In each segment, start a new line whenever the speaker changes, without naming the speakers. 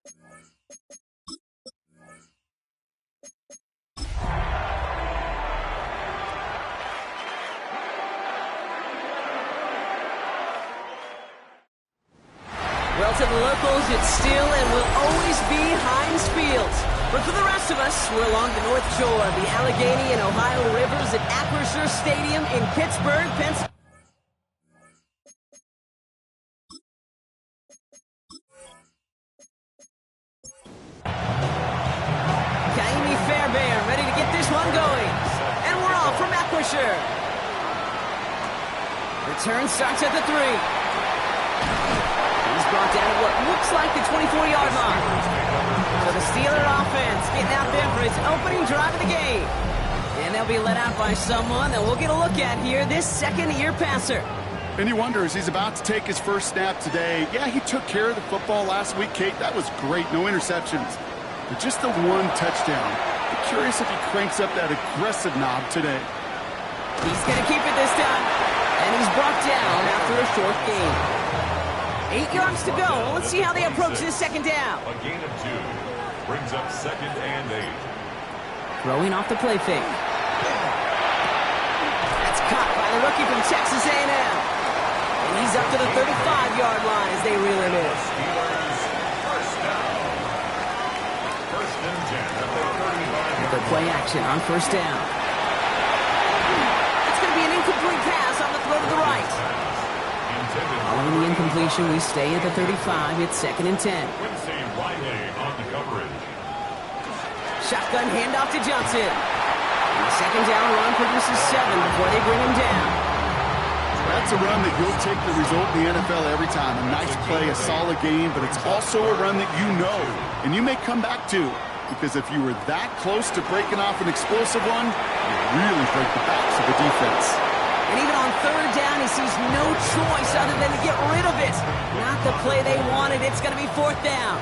Well, to the locals, it's still and will always be Heinz Field. But for the rest of us, we're along the North Shore of the Allegheny and Ohio Rivers at Acrisure Stadium in Pittsburgh, Pennsylvania. Fairbairn ready to get this one going. And we're off from Acrisure. Return starts at the 3. He's brought down at what looks like the 24-yard line. So the Steeler offense getting out there for its opening drive of the game. And they'll be let out by someone that we'll get a look at here, this second-year passer.
And you wonder, as he's about to take his first snap today, yeah, he took care of the football last week, Kate. That was great. No interceptions. But just the one touchdown. I'm curious if he cranks up that aggressive knob today.
He's going to keep it this time. And he's brought down after a short gain. 8 yards to go. Let's see how they approach this second down.
A gain of 2. Brings up 2nd and 8.
Throwing off the play fake. That's caught by the rookie from Texas A&M. And he's up to the 35-yard line as they reel him in.
First down. First and 10 at the 35.
The play action on first down. It's going to be an incomplete pass on the throw to the right. Following the incompletion, we stay at the 35. It's 2nd and 10.
Quincy Riley on the coverage.
Shotgun handoff to Johnson. And the second down run produces 7 before they bring him down.
That's a run that you'll take the result in the NFL every time. A nice play, a solid game, but it's also a run that you know, and you may come back to. Because if you were that close to breaking off an explosive one, you really break the backs of the defense.
And even on third down, he sees no choice other than to get rid of it. Not the play they wanted. It's going to be 4th down.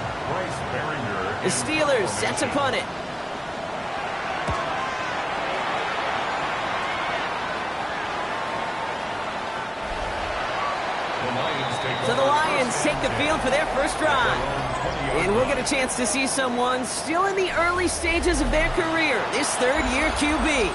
The Steelers set to punt it. So the Lions take the field for their first drive. And we'll get a chance to see someone still in the early stages of their career, this third-year QB.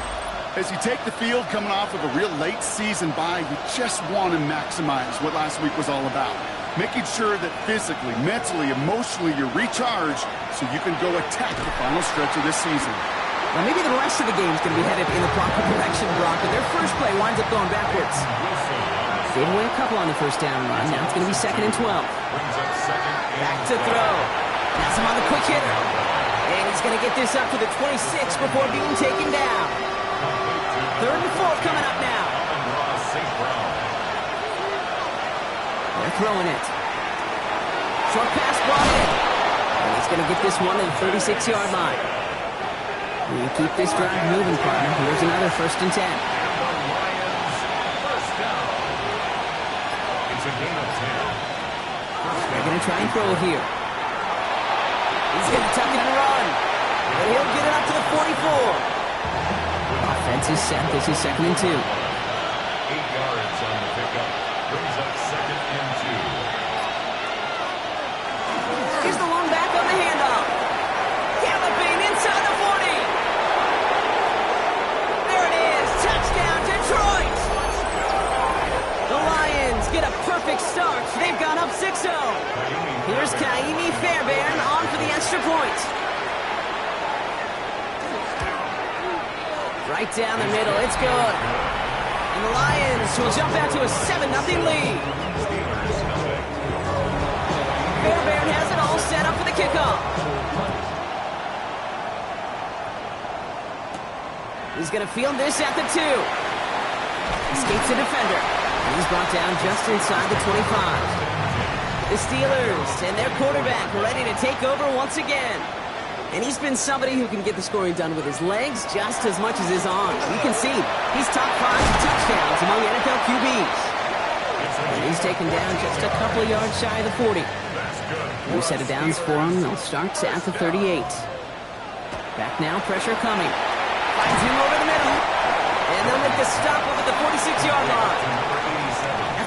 As you take the field coming off of a real late season bye, you just want to maximize what last week was all about. Making sure that physically, mentally, emotionally you're recharged so you can go attack the final stretch of this season.
Now maybe the rest of the game's going to be headed in the proper direction, Brock, but their first play winds up going backwards. Gave away a couple on the first down run. Now it's going to be 2nd and 12. Back to throw. That's him on the quick hitter. And he's going to get this up to the 26 before being taken down. 3rd and 4 coming up now. They're throwing it. Short pass brought in. And he's going to get this one to the 36-yard line. We keep this drive moving, partner. Here's another 1st and 10. They're going to try and throw it here. He's going to tuck it and run. And he'll get it up to the 44. Offense is set. This is 2nd and 2. 8
yards on the pickup. Brings up 2nd and 2.
Here's the long back on the handoff. Galloping inside the 40. There it is. Touchdown, Detroit. The Lions get a perfect start. They've gone up 6-0. Here's Kaimi Fairbairn on for the extra point. Right down the middle. It's good. And the Lions will jump out to a 7-0 lead. Fairbairn has it all set up for the kickoff. He's going to field this at the 2. Escapes the defender. And he's brought down just inside the 25. The Steelers and their quarterback ready to take over once again. And he's been somebody who can get the scoring done with his legs just as much as his arms. You can see he's top 5 in touchdowns among NFL QBs. And he's taken down just a couple of yards shy of the 40. New set of downs for him. They'll start at the 38. Back now, pressure coming. Finds him over the middle. And they'll make the stop up at the 46-yard line.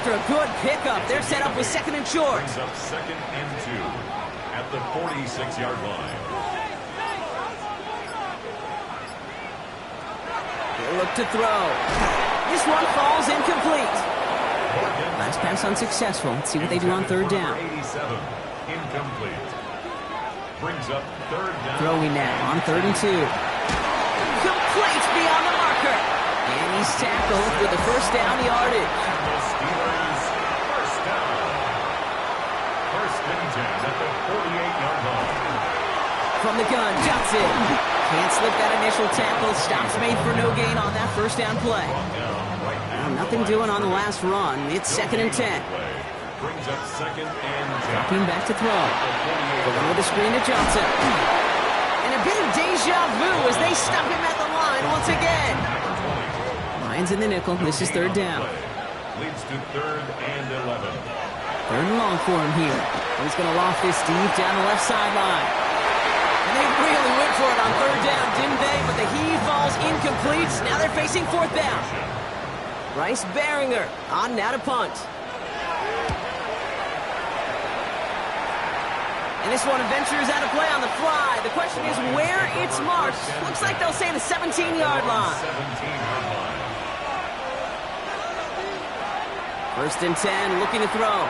After a good pickup, they're set up with 2nd and short.
Brings up 2nd and 2. at the 46-yard line.
He'll look to throw. This one falls incomplete. Last pass unsuccessful. Let's see what they do on third down.
87, incomplete. Brings up third down.
Throwing now on 3rd and 2. Complete beyond the marker. And he's tackled with the first down yardage.
The Steelers, first down. First and 10 at the 48-yard line.
From the gun, Johnson. Can't slip that initial tackle. Stops made for no gain on that first down play. Nothing doing on the last run. It's 2nd and 10.
Brings up 2nd and 10.
Dropping back to throw. Going with the screen to Johnson. And a bit of deja vu as they stop him at the line once again. Lions in the nickel. This is 3rd down.
Leads to 3rd and 11.
3rd and long for him here. He's going to loft this deep down the left sideline. And they really went for it on 3rd down, didn't they? But the heave falls incomplete. Now they're facing 4th down. Bryce Behringer on now to punt. And this one ventures out of play on the fly. The question is where it's marked. Looks like they'll say the 17-yard line.
17-yard line.
1st and 10, looking to throw.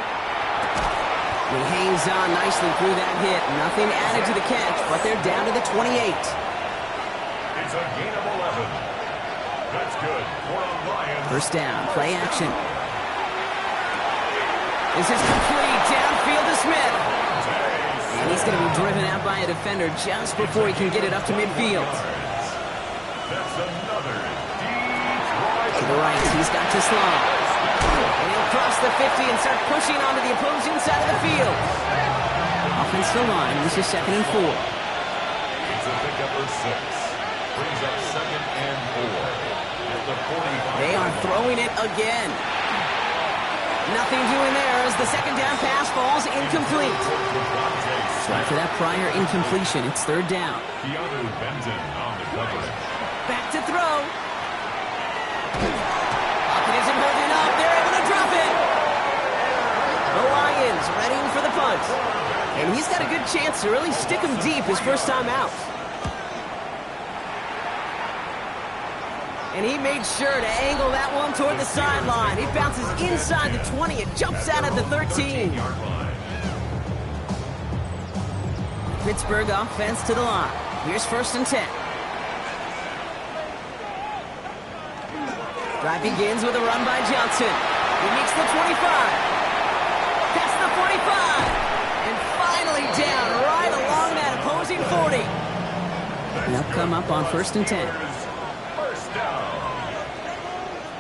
He hangs on nicely through that hit. Nothing added to the catch, but they're down to the 28.
It's a gain of 11. That's good for a Lions.
1st down, play action. This is complete, downfield to Smith. And he's going to be driven out by a defender just before he can get it up to midfield.
That's another deep
To the right, he's got to slow. And he'll cross the 50 and start pushing onto the opposing side of the field. Offensive line, this is 2nd and 4.
It's a pickup of 6. Brings up 2nd and 4. At the 45.
They are throwing it again. Nothing doing there as the 2nd down pass falls incomplete. So after that prior incompletion, it's 3rd down.
Keanu Benton on the coverage.
Back to throw. Pocket isn't holding up. They're able to drop it. The Lions readying for the punt. And he's got a good chance to really stick him deep his first time out. And he made sure to angle that one toward the sideline. It bounces inside the 20. It jumps out at the 13. Pittsburgh offense to the line. Here's 1st and 10. Drive begins with a run by Johnson. He makes the 25. Past the 45. And finally down right along that opposing 40. And they'll come up on 1st and 10.
First down.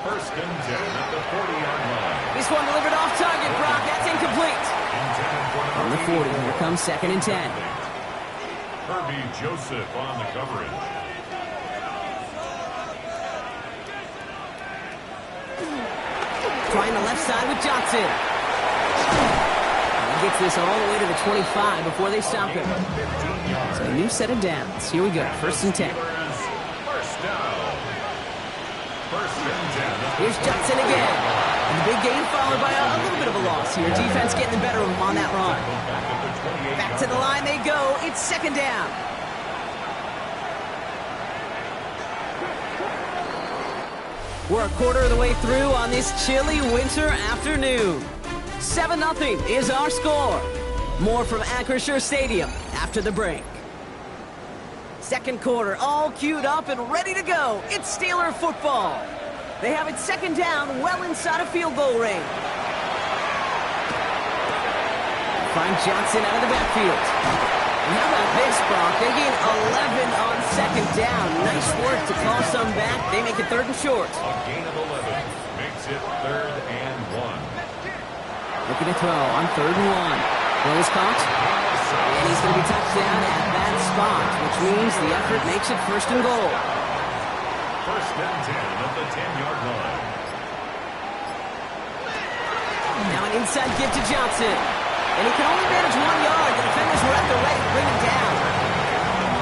1st and 10 at the 40-yard line.
This one delivered off target, Brock. That's incomplete. On the 40, here comes 2nd and 10.
Herbie Joseph on the coverage.
Trying the left side with Johnson. He gets this all the way to the 25 before they stop him. So a new set of downs. Here we go, 1st and 10.
First down. 1st and 10.
Here's Johnson again. And the big gain followed by a little bit of a loss here. Defense getting the better of him on that run. Back to the line they go. It's 2nd down. We're a quarter of the way through on this chilly winter afternoon. 7-0 is our score. More from Acrisure Stadium after the break. 2nd quarter all queued up and ready to go. It's Steeler football. They have it 2nd down well inside of field goal range. Find Johnson out of the backfield. And how about this, Brock? They gain 11 on 2nd down. Nice work to call some back. They make it 3rd and short.
A gain of 11 makes it 3rd and 1.
Looking to throw on 3rd and 1. Throw is caught. And he's going to be touched down at that spot, which means the effort makes it 1st and goal.
1st and 10 at the 10-yard line.
Now an inside give to Johnson. And he can only manage 1 yard. The defenders were at the ready to bring him down.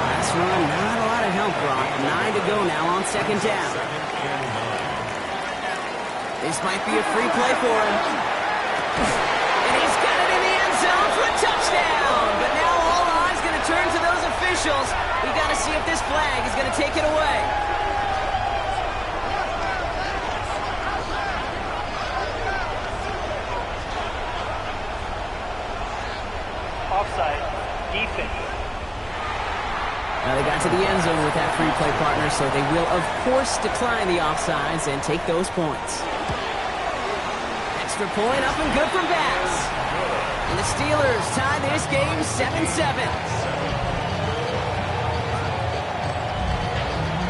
Last run, not a lot of help, Brock. 9 to go now on 2nd down. This might be a free play for him. And he's got it in the end zone for a touchdown. But now officials. We got to see if this flag is going to take it away.
Offside. Defense.
Now they got to the end zone with that free play partner, so they will, of course, decline the offsides and take those points. Extra point up and good from Bass. And the Steelers tie this game 7-7.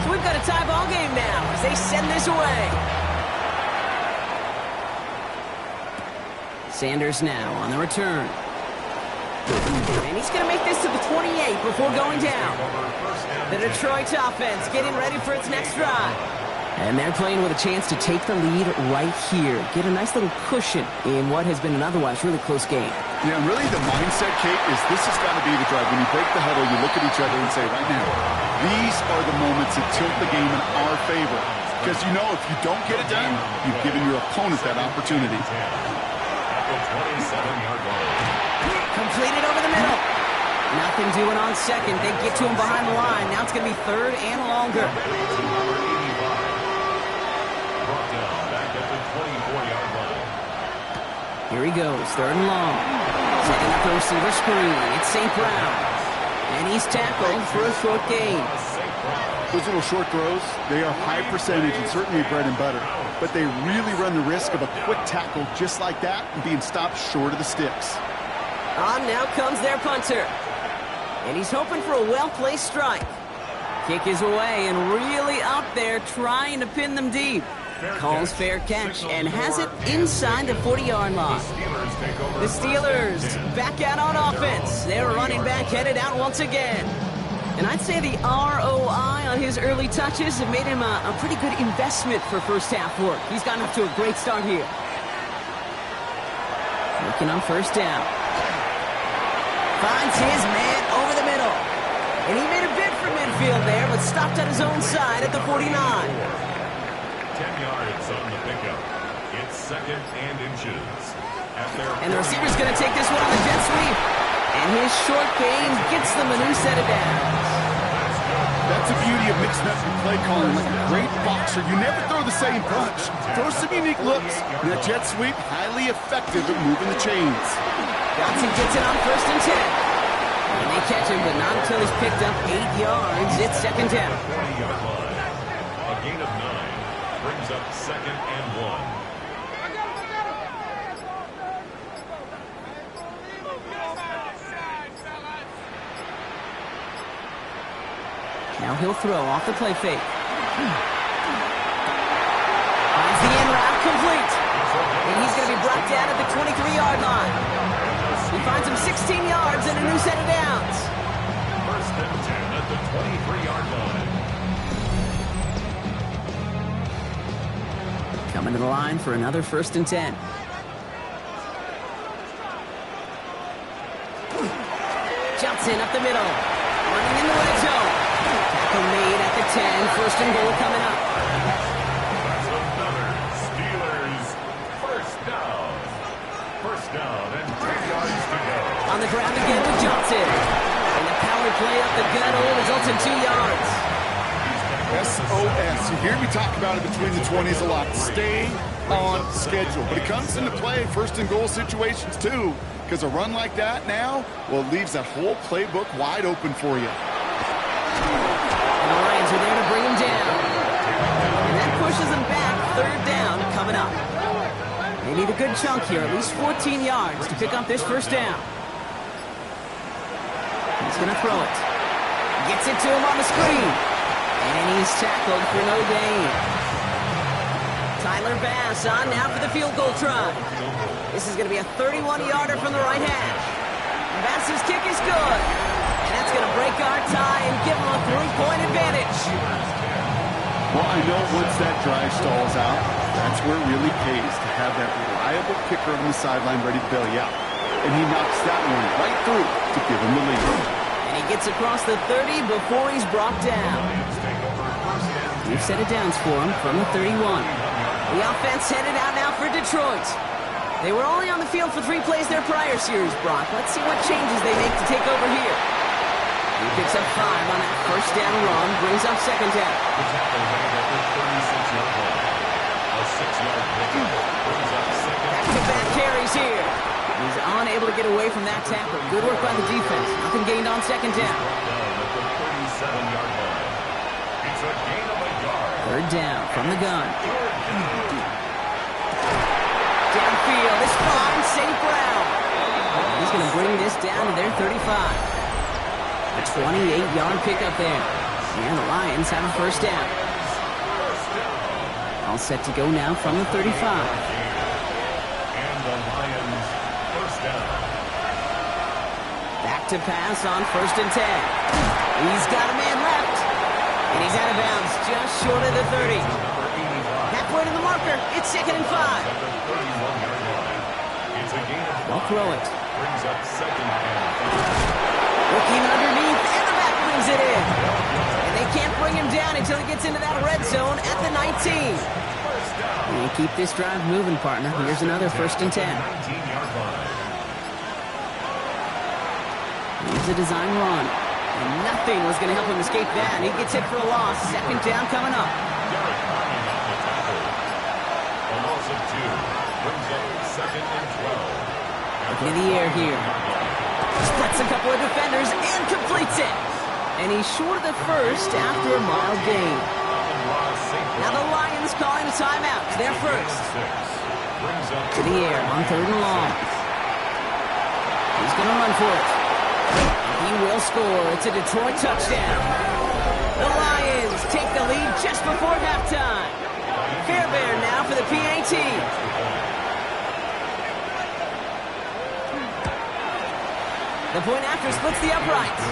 So we've got a tie ball game now as they send this away. Sanders now on the return. And he's going to make this to the 28 before going down. The Detroit offense getting ready for its next drive. And they're playing with a chance to take the lead right here. Get a nice little cushion in what has been an otherwise really close game.
Yeah, and really the mindset, Kate, is this has got to be the drive. When you break the huddle, you look at each other and say, right now, these are the moments that tilt the game in our favor. Because you know if you don't get it done, you've given your opponent that opportunity.
At the 27-yard line.
Completed over the middle. Nothing doing on second. They get to him behind the line. Now it's going to be third and longer.
Brought down back at the 24-yard line.
Here he goes, third and long. Setting up the receiver screen. It's St. Brown. And he's tackled for a short gain.
Those little short throws, they are high percentage and certainly bread and butter. But they really run the risk of a quick tackle just like that and being stopped short of the sticks.
On now comes their punter. And he's hoping for a well-placed strike. Kick is away and really up there trying to pin them deep. Calls fair catch and has it inside the 40-yard line. The Steelers back out on offense. Their running back headed out once again. And I'd say the ROI on his early touches have made him a pretty good investment for first half work. He's gotten off to a great start here. Looking on first down. Finds his man over the middle. And he made a bid for midfield there, but stopped on his own side at the 49.
10 yards on the pickup. It's second and inches.
And the receiver's going to take this one on the jet sweep. And his short gain gets them a new set of downs.
That's the beauty of mixing up your play calling. Like a great boxer, you never throw the same punch. Throw some unique looks. And that jet sweep, highly effective at moving the chains.
Johnson gets it on first and 10. And they catch him, but not until he's picked up 8 yards. It's second down.
40-yard line. A gain of 9 brings up second and 1.
Now he'll throw off the play fake. Finds the in route complete. And he's going to be brought down at the 23-yard line. He finds him 16 yards and a new set of downs.
First and 10 at the 23-yard line.
Coming to the line for another first and 10. Johnson up the middle. Running in the red zone. Tackle made at the 10. First and goal coming up.
That's another Steelers first down. First down and 10 yards to go.
On the ground again with Johnson. And the power play up the gut results in 2 yards.
SOS. You hear me talk about it between the 20s a lot. Stay on schedule. But it comes into play first and goal situations too. Because a run like that now, well, it leaves that whole playbook wide open for you.
And the Lions are there to bring him down. And that pushes him back. Third down coming up. They need a good chunk here, at least 14 yards to pick up this first down. He's going to throw it. Gets it to him on the screen. And he's tackled for no gain. Tyler Bass on now for the field goal try. This is going to be a 31-yarder from the right hash. Bass's kick is good. And that's going to break our tie and give them a 3-point advantage.
Well, I know once that drive stalls out, that's where it really pays to have that reliable kicker on the sideline ready to bail you out. And he knocks that one right through to give him the lead.
And he gets across the 30 before he's brought down. We've set it downs for him from the 31. The offense headed out now for Detroit. They were only on the field for 3 plays their prior series, Brock. Let's see what changes they make to take over here. He picks up 5 on that first down run, brings up second down.
The tackle made at the 36-yard line. A 6-yard pickup brings up second.
Back-to-back carries here. He's unable to get away from that tackle. Good work by the defense. Nothing gained on second down.
Down at the 37-yard line. It's a gain of a yard.
Third down from the gun.
Third down.
Downfield, this fine, St. Brown. He's going to bring this down to their 35. A 28-yard pickup there. And the Lions have a first down. All set to go now from the 35.
And the Lions first down.
Back to pass on first and 10. He's got a man left. And he's out of bounds just short of the 30.
Number 85.
Halfway to the marker. It's second and 5.
At the 31-yard line. It's a gain of 5.
They'll throw it.
Brings up second and 5.
Looking underneath, and the back brings it in. And they can't bring him down until he gets into that red zone at the 19.
First down.
And keep this drive moving, partner. Here's another first and 10.
19-yard line.
Here's a design run. And nothing was going to help him escape that. He gets hit for a loss. Second down coming up.
Derek Harmon on the tackle. A loss of 2. Brings up second and 12.
Looking in the air here. Splits a couple of defenders and completes it. And he's short of the first after a mild gain. Now the Lions calling a timeout. They're first. To the air on third and long. He's going to run for it. He will score. It's a Detroit touchdown. The Lions take the lead just before halftime. Fairbairn now for the PAT. The point after splits the uprights.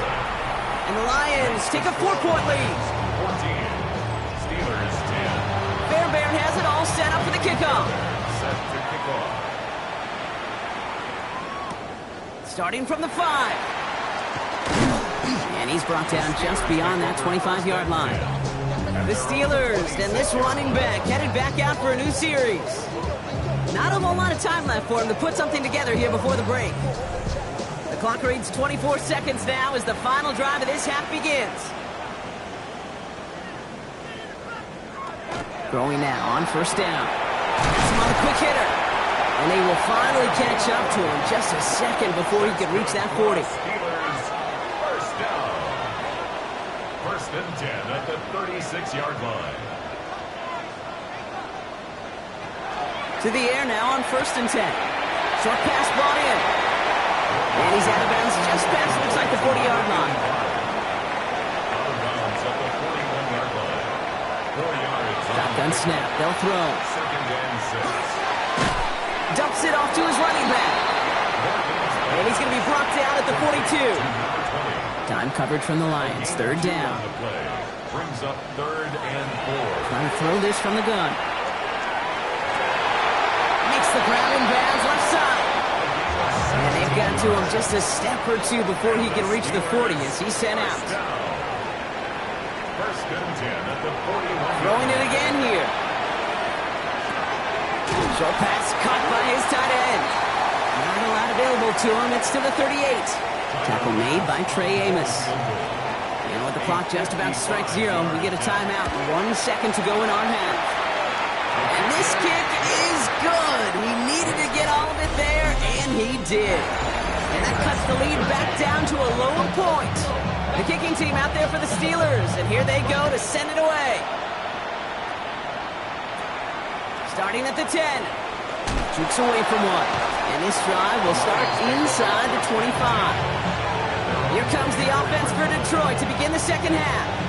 And the Lions take a 4-point lead.
14. Steelers 10.
Fairbairn has it all set up for the kickoff.
Set to kick off.
Starting from the 5. And he's brought down just beyond that 25-yard line. The Steelers and this running back headed back out for a new series. Not a whole lot of time left for him to put something together here before the break. The clock reads 24 seconds now as the final drive of this half begins. Throwing now on first down. Gets him on the quick hitter. And they will finally catch up to him just a second before he could reach that 40.
Steelers first down. First and 10 at the 36-yard line.
To the air now on first and 10. Short pass brought in. And he's out of bounds just past, looks like the 40-yard line.
Out of bounds at the 41-yard line. 4 yards.
Shotgun snap. They'll throw.
Second and 6.
Dumps it off to his running back. And he's going to be brought down at the 42. Time coverage from the Lions. Third down.
The play brings up third and 4.
Trying to throw this from the gun. Makes the ground in bounds left side. And they've got to him just a step or two before he can reach the 40 as he's sent out.
First and 10 at the 41.
Throwing it again here. Short pass caught by his tight end. Not a lot available to him. It's to the 38. Tackle made by Trey Amos. And with the clock just about to strike 0, we get a timeout. 1 second to go in our half. And this kick is good. He needed to get all of it there, and he did. And that cuts the lead back down to a lower point. The kicking team out there for the Steelers, and here they go to send it away. Starting at the 10. Jukes away from one. And this drive will start inside the 25. Here comes the offense for Detroit to begin the second half.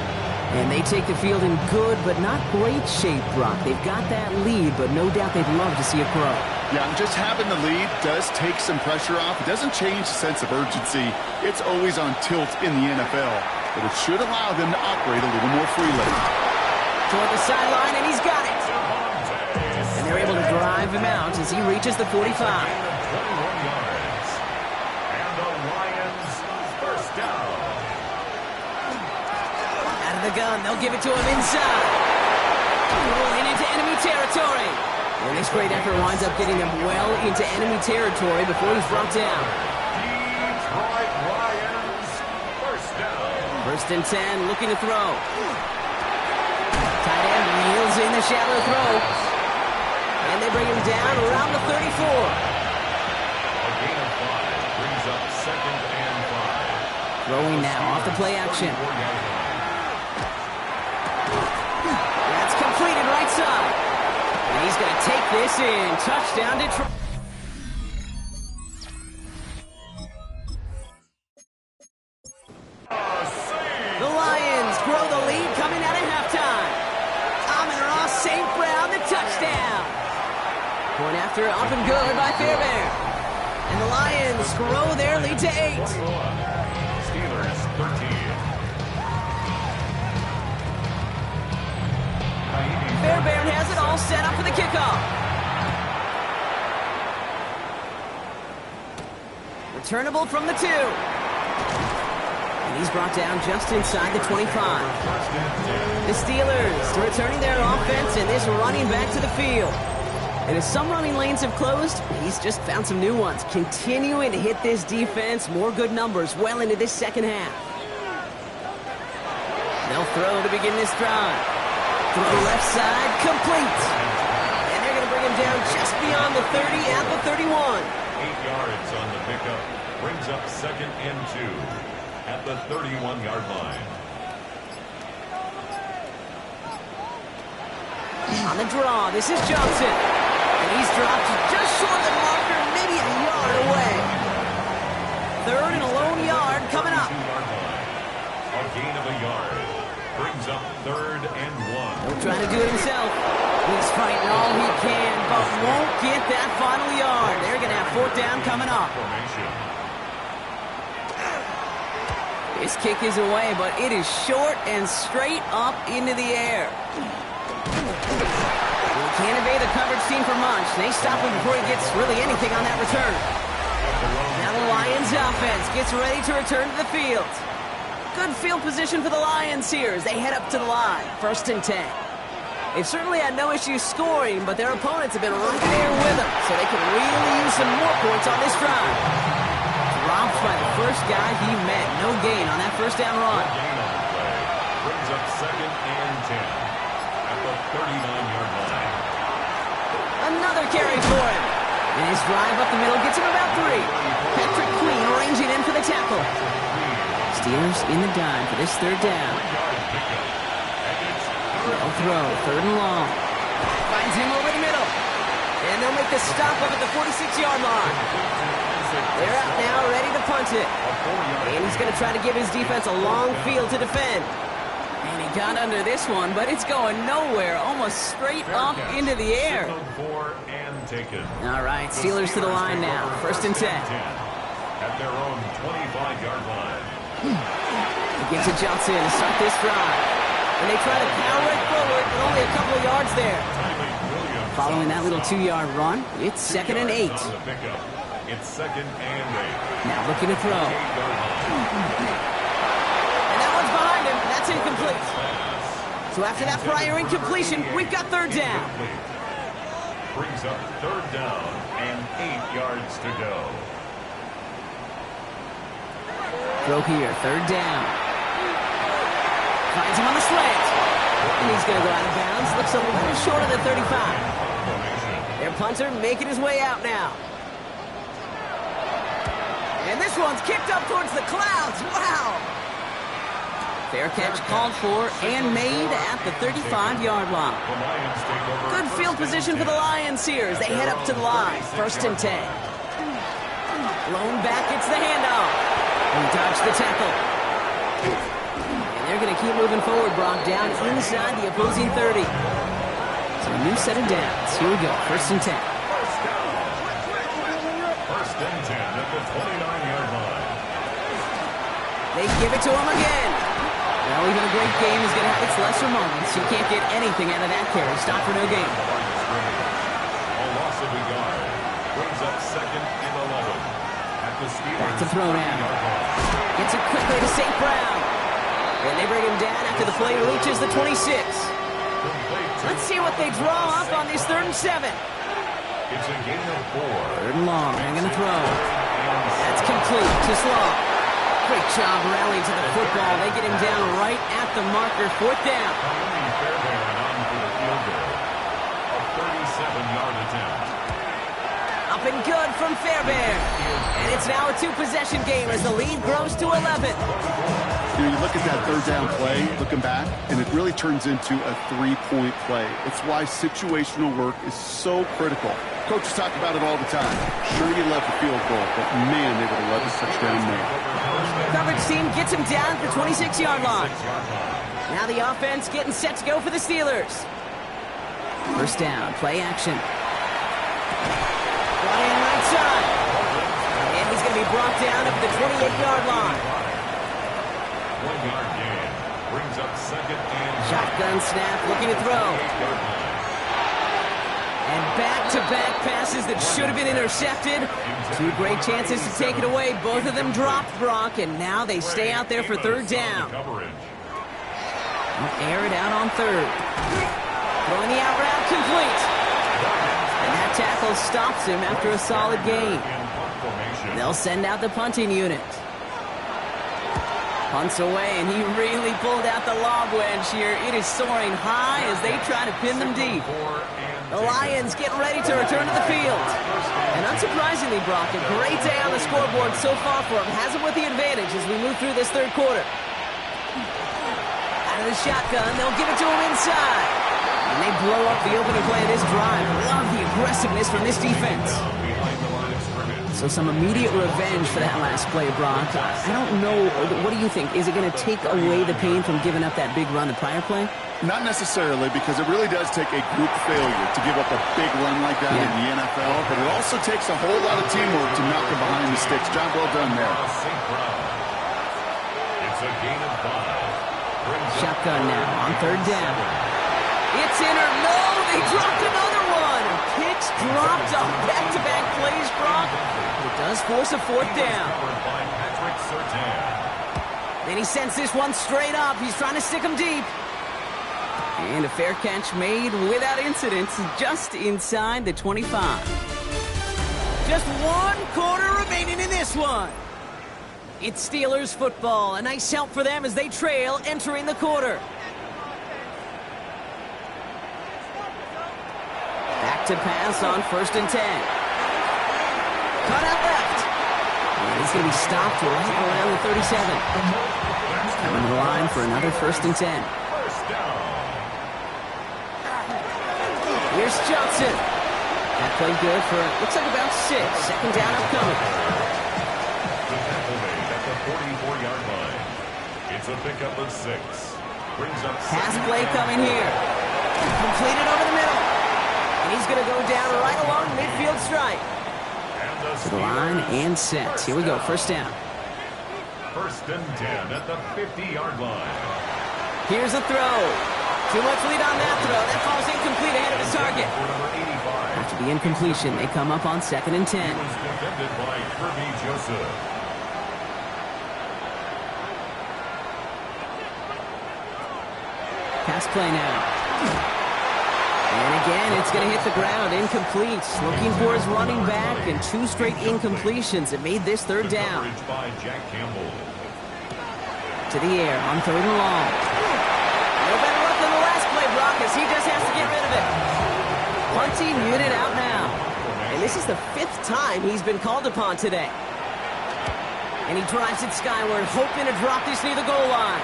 And they take the field in good but not great shape, Brock. They've got that lead, but no doubt they'd love to see it grow.
Yeah, and just having the lead does take some pressure off. It doesn't change the sense of urgency. It's always on tilt in the NFL. But it should allow them to operate a little more freely.
Toward the sideline, and he's got it. And they're able to drive him out as he reaches the 45.
21 yards. And the Lions first down.
Out of the gun, they'll give it to him inside. Rolling into enemy territory. And this great effort winds up getting them well into enemy territory before he's brought down.
Detroit Lions first down.
First and 10, looking to throw. Tight end wheels in the shallow throw. And they bring him down around the 34.
A gain of 5 brings up second and 5.
Throwing now off the play action. That's completed right side. And he's going to take this in. Touchdown Detroit. The Lions grow the lead coming out of halftime. Amon-Ra St. Brown, the touchdown. Point after up and good by Fairbairn. And the Lions grow their lead to 8.
Steelers 13.
Fairbairn has it all set up for the kickoff. Returnable from the 2. And he's brought down just inside the 25. The Steelers returning their offense and this running back to the field. And as some running lanes have closed, he's just found some new ones. Continuing to hit this defense, more good numbers well into this second half. They'll throw to begin this drive. To the left side, complete. And they're going to bring him down just beyond the 30 at the 31.
8 yards on the pickup. Brings up second and 2 at the 31-yard line.
On the draw, this is Johnson. And he's dropped just short of the marker, maybe a yard away. Third and a lone yard coming up.
2-yard line. A gain of a yard. Brings up third and 1.
He'll try to do it himself. He's fighting all he can, but won't get that final yard. They're going to have fourth down coming up.
Formation.
His kick is away, but it is short and straight up into the air. He can't evade the coverage team for much. They stop him before he gets really anything on that return. Now the Lions offense gets ready to return to the field. Good field position for the Lions here as they head up to the line. First and 10. They've certainly had no issues scoring, but their opponents have been right there with them, so they can really use some more points on this drive. Dropped by the first guy he met. No gain on that first down run.
Gain on the play. Brings up second and 10 at the 39-yard line.
Another carry for him. And his drive up the middle gets him about 3. Patrick Queen arranging in for the tackle. Steelers in the dime for this third down. They'll throw, third and long. Finds him over the middle. And they'll make the stop up at the 46-yard line. They're out now, ready to punt it. And he's going to try to give his defense a long field to defend. And he got under this one, but it's going nowhere. Almost straight up into the air. All right, Steelers to the line now. First and 10.
At their own 25-yard line.
He gives it Johnson to start this drive. And they try to power it forward, but only a couple of yards there. Following that little 2-yard run, it's second and 8.
It's second and 8.
Now looking to throw. And that one's behind him. That's incomplete. So after that prior incompletion, we've got third down.
Brings up third down and 8 yards to go.
Throw here, third down. Finds him on the slant. And he's going to go out of bounds. Looks a little short of the 35. Their punter making his way out now. And this one's kicked up towards the clouds. Wow. Fair catch called for and made at the 35-yard line. Good field position for the Lions here as they head up to the line. First and 10. Blown back, it's the handoff. He dodged the tackle. And they're going to keep moving forward, Brock, down inside the opposing 30. So a new set of downs. Here we go, first and 10.
First and 10 at the 29-yard line.
They give it to him again. Well, even a great game is going to have its lesser moments. You can't get anything out of that carry. Stop for no gain.
A loss of a yard. Brings up second and 11 at the Steelers.
Back to throw down. Gets it quickly to St. Brown. And they bring him down after the play reaches the 26. Let's see what they draw up on this third and 7.
It's a gain of 4.
Third and long. They're going to throw. That's complete to Slaw. Great job rallying to the football. They get him down right at the marker. Fourth down.
Fairbairn on for the field goal. A 37-yard attempt.
Up and good from Fairbairn. And it's now a two-possession game as the lead grows to 11.
You know, you look at that third down play, looking back, and it really turns into a three-point play. It's why situational work is so critical. Coaches talk about it all the time. Sure, you love the field goal, but man, they would have loved a touchdown there.
Coverage team gets him down at the 26-yard line. Now the offense getting set to go for the Steelers. First down, play action. Brought in right side. And he's going to be brought down up at the 28-yard line.
1-yard gain. Brings up second and
Shotgun snap, looking to throw. And back-to-back passes that should have been intercepted. Two great chances to take it away. Both of them dropped, Brock, and now they stay out there for third down. Air it out on third. Throwing the out route complete. And that tackle stops him after a solid gain. They'll send out the punting unit. Punts away, and he really pulled out the lob wedge here. It is soaring high as they try to pin them deep. The Lions getting ready to return to the field. And unsurprisingly, Brock, a great day on the scoreboard so far for him. Has him with the advantage as we move through this third quarter. Out of the shotgun, they'll give it to him inside. And they blow up the opening play of this drive. Love the aggressiveness from this defense. So some immediate revenge for that last play, Brock. I don't know. What do you think? Is it going to take away the pain from giving up that big run the prior play?
Not necessarily, because it really does take a group failure to give up a big run like that in the NFL, but it also takes a whole lot of teamwork to knock them behind the sticks. Job well done there.
It's a gain of 5.
Shotgun now on third down. It's in or no, they dropped another one. Picks dropped on back-to-back plays, Brock. It does force a fourth down. Then he sends this one straight up. He's trying to stick him deep. And a fair catch made without incident, just inside the 25. Just 1 quarter remaining in this one. It's Steelers football. A nice help for them as they trail entering the quarter. Back to pass on 1st and 10. Cut out left. And he's going to be stopped right around the 37. Coming to the line for another 1st and 10. Here's Johnson. That played good for, looks like about 6. Second down upcoming.
The tackle made at the 44-yard line. It's a pickup of 6. Brings up
Pass play coming here. Completed over the middle. And he's going to go down right along midfield stripe. To the line and set. Here we go. First down.
1st and 10 at the 50-yard line.
Here's a throw. Too much lead on that throw. That falls incomplete ahead of his target. After the incompletion, they come up on 2nd and 10.
He was defended by Kirby Joseph.
Pass play now. And again, it's going to hit the ground. Incomplete. Looking for his running back, and 2 straight incompletions. It made this third down.
By Jack Campbell.
To the air on 3rd and long. No better luck than the last play, Brock, as he just has to get rid of it. Punting unit out now. And this is the 5th time he's been called upon today. And he drives it skyward, hoping to drop this near the goal line.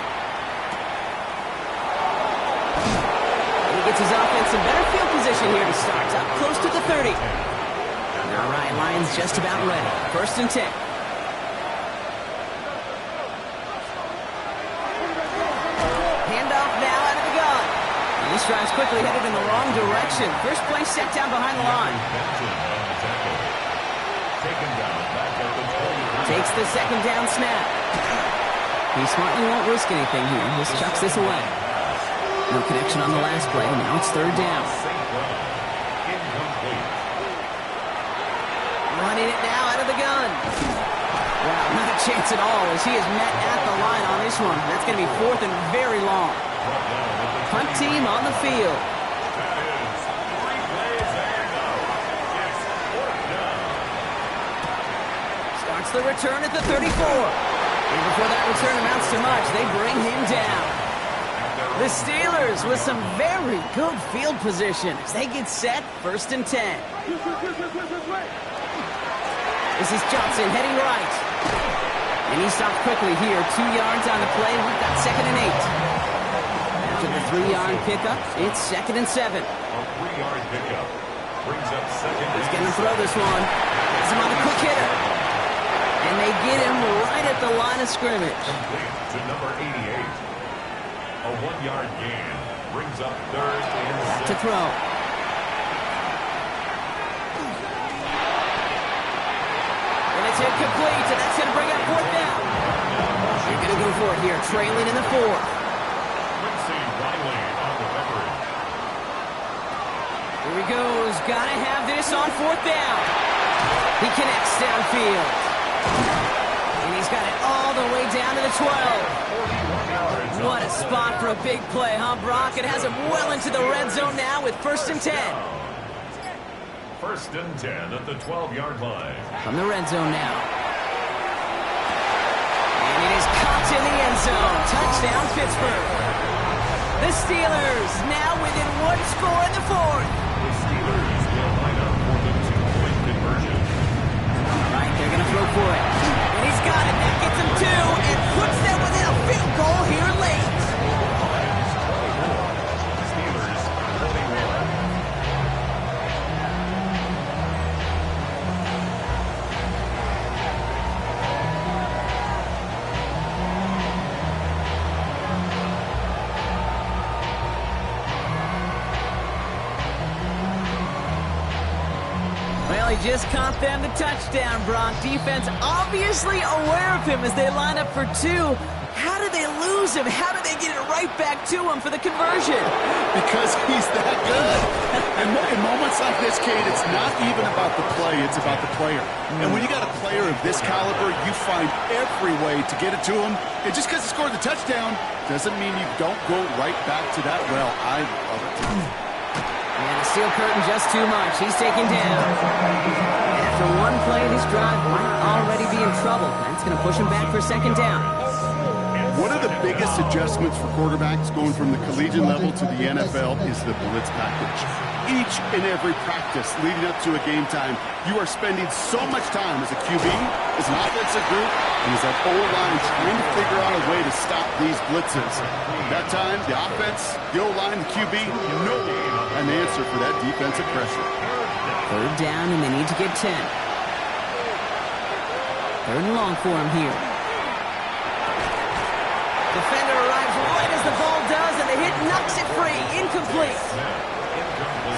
Gets his offense in better field position here to start. Up close to the 30. All right, Lions just about ready. 1st and 10. Handoff now out of the gun. And this drive's quickly headed in the wrong direction. First play set down behind the line. Takes the 2nd down snap. He smartly won't risk anything here. Just chucks this away. No connection on the last play. Now it's 3rd down. Running it now out of the gun. Wow, not a chance at all as he is met at the line on this one. That's going to be 4th and very long. Punt team on the field. Starts the return at the 34. And before that return amounts to much, they bring him down. The Steelers with some very good field position as they get set, 1st and 10. This is Johnson heading right. And he stops quickly here. 2 yards on the play. We've got 2nd and 8. After the 3-yard pickup, it's 2nd and 7.
A 3-yard pickup brings up 2nd.
He's going to throw this one. Has him on the quick hitter. And they get him right at the line of scrimmage.
Complete to number 88. A 1-yard gain brings up 3rd and 6.
To throw. And it's incomplete, and that's going to bring up 4th down. They're going to go for it here, trailing in the 4th.
Quincy Riley on the record.
Here he goes. Got to have this on 4th down. He connects downfield. And he's got it all the way down to the 12. What a spot for a big play, huh, Brock? It has him well into the red zone now with 1st and 10.
1st and 10 at the 12-yard line.
From the red zone now. And it is caught in the end zone. Touchdown, Pittsburgh. The Steelers now within 1 score in the 4th.
The Steelers will line up for the 2-point conversion.
All right, they're going to throw for it. And he's got it. That gets him 2 and puts them within a field goal here late.
Steelers 41.
Well, he just caught them the touchdown, Brock. Defense obviously aware of him as they line up for 2. How did they lose him? How did they get it right back to him for the conversion?
Because he's that good. And in moments like this, Kate, it's not even about the play, it's about the player. And when you got a player of this caliber, you find every way to get it to him. And just because he scored the touchdown doesn't mean you don't go right back to that well. I love it too.
And the steel curtain just too much. He's taken down. And after one play, this drive might already be in trouble. That's going to push him back for 2nd down.
One of the biggest adjustments for quarterbacks going from the collegiate level to the NFL is the blitz package. Each and every practice leading up to a game time, you are spending so much time as a QB, as an offensive group, and as that O-line trying to figure out a way to stop these blitzes. At that time, the offense, the O-line, the QB, no an answer for that defensive pressure.
3rd down, and they need to get 10. 3rd and long for him here. Defender arrives right as the ball does, and the hit knocks it free. Incomplete.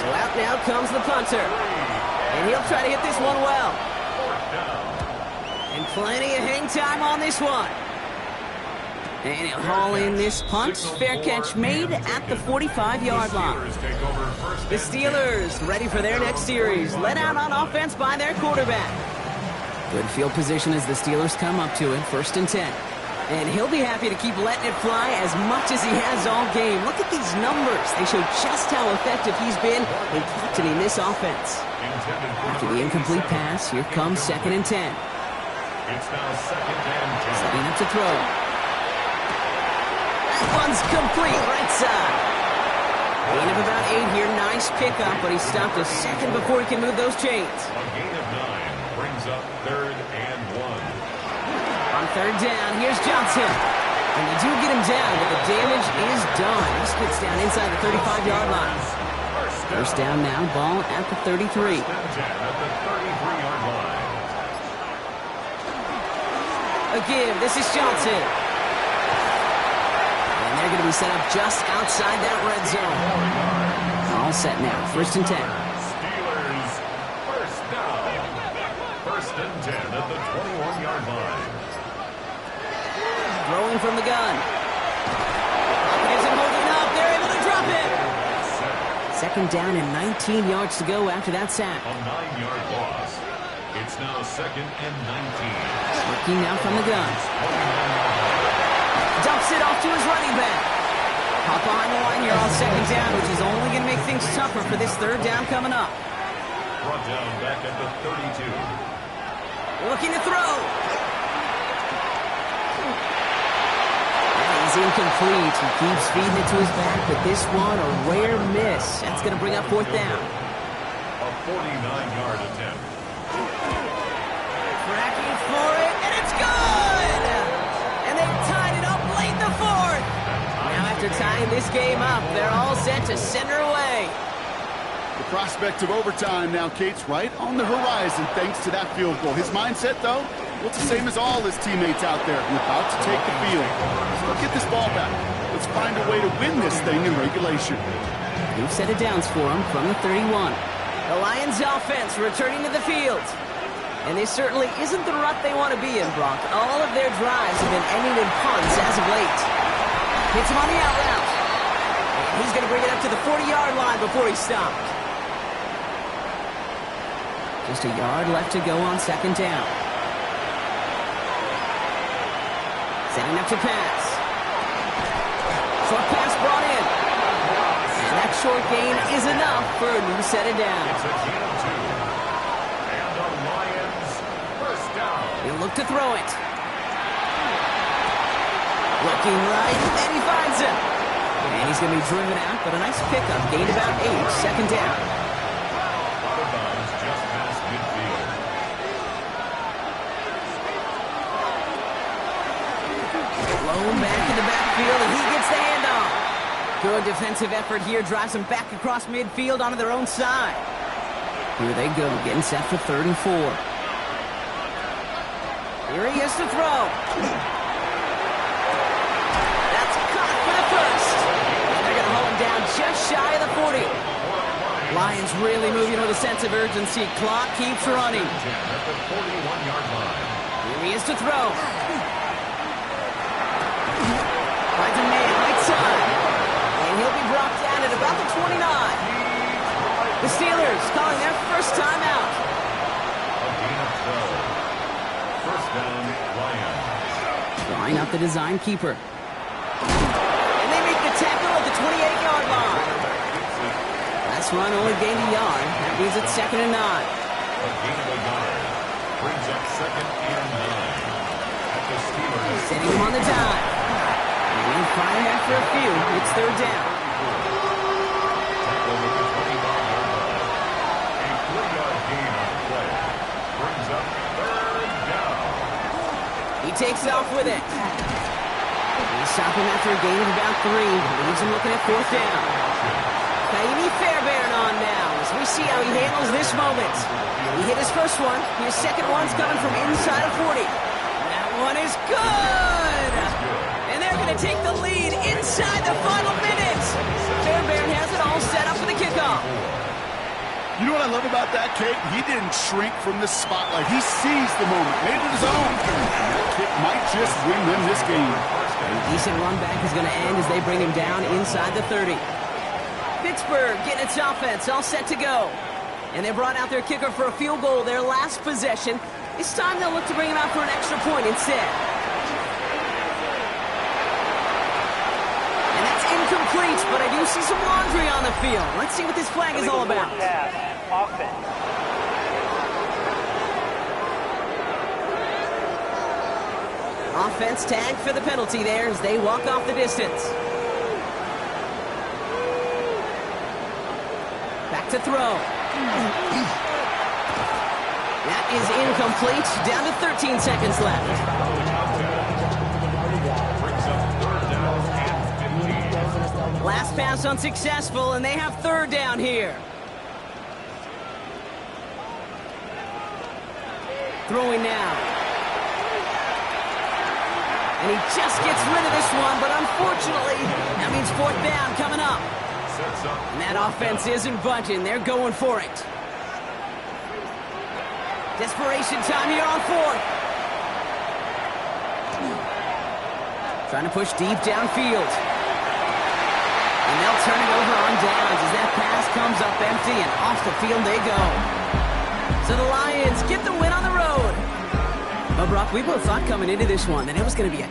So out now comes the punter. And he'll try to hit this one well. And plenty of hang time on this one. And he'll haul in this punt. Fair catch made at the 45-yard line. The Steelers ready for their next series. Led out on offense by their quarterback. Good field position as the Steelers come up to it. 1st and 10. And he'll be happy to keep letting it fly as much as he has all game. Look at these numbers. They show just how effective he's been in captaining this offense. After the incomplete pass, here comes 2nd and 10.
It's now 2nd and 10.
Setting up to throw. That one's complete, right side. Gain of about 8 here. Nice pickup, but he stopped a second before he can move those chains.
A gain of 9 brings up 3rd and 1.
On 3rd down, here's Johnson. And they do get him down, but the damage is done. He spits down inside the 35-yard line. 1st down now, ball at the 33.
1st and 10 at the 33-yard line.
Again, this is Johnson. And they're going to be set up just outside that red zone. All set now, 1st and 10.
Steelers, 1st down. 1st and 10 at the 21-yard line.
Throwing from the gun. Isn't holding up. They're able to drop it. 2nd down and 19 yards to go after that sack.
A 9-yard loss. It's now 2nd and 19.
Working now from the gun. Dumps it off to his running back. Hop behind the line here on 2nd down, which is only going to make things tougher for this 3rd down coming up.
Brought down back at the 32.
Looking to throw. incomplete. He keeps feeding it to his back, but this one, a rare miss. That's going to bring up fourth down.
A 49-yard attempt.
Tracking for it, and it's good! And they've tied it up late in the fourth. Now after tying this game up, they're all set to send her away.
The prospect of overtime now, Kate's right on the horizon thanks to that field goal. His mindset, though, well, it's the same as all his teammates out there. We're about to take the field. So let's get this ball back. Let's find a way to win this thing in regulation.
New set of downs for him from the 31. The Lions offense returning to the field. And this certainly isn't the rut they want to be in, Brock. All of their drives have been ending in punts as of late. Hits him on the out route. And he's going to bring it up to the 40-yard line before he stopped. Just a yard left to go on second down. Setting up to pass. Short pass brought in. And that short gain is enough for a new set of downs.
It's a gain of 2. And the Lions first down.
He'll look to throw it. Looking right, and he finds him. And he's going to be driven out, but a nice pickup. Gained about 8, second down.
Out of bounds just past midfield.
Blown back in the backfield, and he gets the handoff. Good defensive effort here. Drives them back across midfield onto their own side. Here they go, getting set for 3rd and 4. Here he is to throw. That's caught for the first. And they're going to hold him down just shy of the 40. Lions really moving with a sense of urgency. Clock keeps running.
At the 41-yard line.
Here he is to throw. Finds a man right side. And he'll be brought down at about the 29. The Steelers calling their first time out.
A gain of 12. First down, Lions.
Drawing out the design keeper. And they make the tackle at the 28-yard line. Last run only gained a yard. That means it's 2nd and 9.
A gain of a yard. Brings up 2nd and 9. At the Steelers.
Setting him on the dime. And firing after a few. It's 3rd down.
Tackle at the 25-yard line. A 3-yard gain on the play. Brings up 3rd down.
He takes off with it. He's stopping after a gain of about 3. Leaves him looking at 4th down. Kaimi Fairbairn on now as we see how he handles this moment. He hit his first one. His second one's coming from inside of 40. That one is good! And they're going to take the lead inside the final minutes. Fairbairn has it all set up for the kickoff.
You know what I love about that, Kate? He didn't shrink from the spotlight. He seized the moment, made it his own. And that kick might just win them this game.
A decent run back is going to end as they bring him down inside the 30. Pittsburgh getting its offense all set to go. And they brought out their kicker for a field goal their last possession. This time they'll look to bring him out for an extra point instead. And that's incomplete, but I do see some laundry on the field. Let's see what this flag is all about.
Offense.
Offense tagged for the penalty there as they walk off the distance. Back to throw. That is incomplete. Down to 13 seconds left. Last pass unsuccessful, and they have 3rd down here. Throwing now. And he just gets rid of this one, but unfortunately, that means 4th down coming up. And that offense isn't budging. They're going for it. Desperation time here on 4th. Trying to push deep downfield. And they'll turn it over on downs as that pass comes up empty, and off the field they go. So the Lions get the win on the road. Well, Brock, we both thought coming into this one that it was going to be a